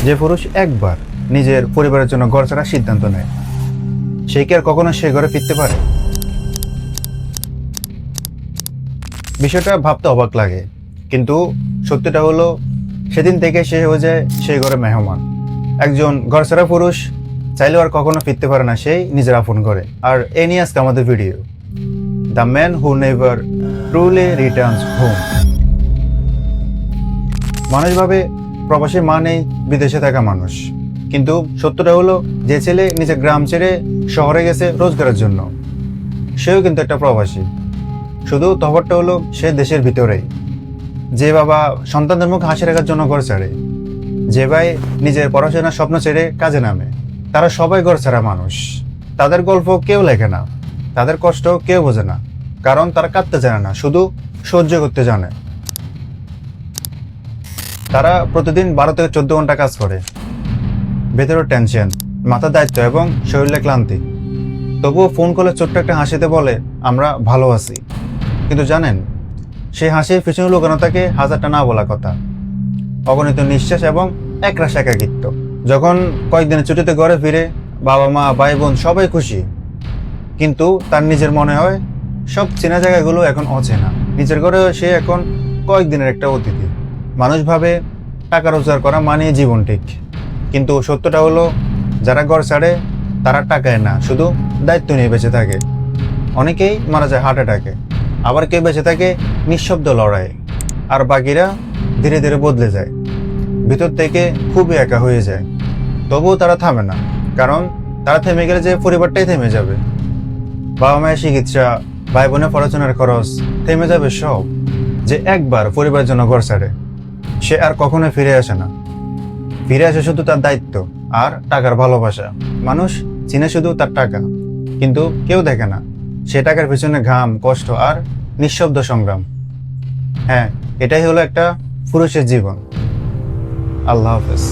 যে পুরুষ একবার নিজের পরিবারের জন্য ঘর ছাড়ার সিদ্ধান্ত নেয়, সে কি আর কখনো সে ঘরে ফিরতে পারে? বিষয়টা ভাবতে অবাক লাগে, কিন্তু সত্যিটা হলো সেদিন থেকে সে হয়ে যায় সেই ঘরে মেহমান। একজন ঘর ছাড়া পুরুষ চাইলেও আর কখনো ফিরতে পারে না সেই নিজের আপন ঘরে। আর এ নিয়ে আজকে আমাদের video, the man who never truly Returns home. মানুষ ভাবে প্রবাসী মানেই বিদেশে থাকা মানুষ, কিন্তু সত্যটা হলো যে ছেলে নিজের গ্রাম ছেড়ে শহরে গেছে রোজগারের জন্য, সেও কিন্তু একটা প্রবাসী। শুধু তফাৎটা হলো সে দেশের ভিতরেই। যে বাবা সন্তানদের মুখে হাসি রাখার জন্য ঘর ছাড়ে, যে ভাই নিজের পড়াশোনার স্বপ্ন ছেড়ে কাজে নামে, তারা সবাই ঘর ছাড়া মানুষ। তাদের গল্প কেউ লেখে না, তাদের কষ্ট কেউ বোঝে না, কারণ তারা কাঁদতে জানে না, শুধু সহ্য করতে জানে। তারা প্রতিদিন 12 থেকে 14 ঘন্টা কাজ করে, ভেতরে টেনশন, মাথার দায়িত্ব এবং শরীরে ক্লান্তি। তবুও ফোন কলে ছোট্ট একটা হাসিতে বলে আমরা ভালো আছি। কিন্তু জানেন, সেই হাসির পিছনে লুকানো থাকে হাজারটা না বলা কথা, অগণিত নিঃশ্বাস এবং একরাশ একাকিত্ব। যখন কয়েকদিনের ছুটিতে ঘরে ফিরে বাবা মা ভাই বোন সবাই খুশি, কিন্তু তার নিজের মনে হয় সব চেনা জায়গাগুলো এখন অচেনা। নিজের ঘরে সে এখন কয়েকদিনের একটা অতিথি। মানুষ ভাবে টাকা রোজগার করা মানে জীবন ঠিক, কিন্তু সত্যটা হলো যারা ঘর ছাড়ে তারা টাকায় না, শুধু দায়িত্ব নিয়ে বেঁচে থাকে। অনেকেই মারা যায় হার্ট অ্যাটাকে, আবার কেউ বেঁচে থাকে নিঃশব্দ লড়াই, আর বাকিরা ধীরে ধীরে বদলে যায়, ভিতর থেকে খুবই একা হয়ে যায়। তবুও তারা থামে না, কারণ তারা থেমে গেলে যে পরিবারটাই থেমে যাবে। বাবা মায়ের চিকিৎসা, ভাই বোনের পড়াশোনার খরচ, থেমে যাবে সব। যে একবার পরিবারের জন্য ঘর ছাড়ে, সে আর কখনোই ফিরে আসে না। ফিরে আসে শুধু তার দায়িত্ব আর টাকার ভালোবাসা। মানুষ চিনে শুধু তার টাকা, কিন্তু কেউ দেখে না সে টাকার পিছনে ঘাম, কষ্ট আর নিঃশব্দ সংগ্রাম। হ্যাঁ, এটাই হলো একটা পুরুষের জীবন। আল্লাহ হাফেজ।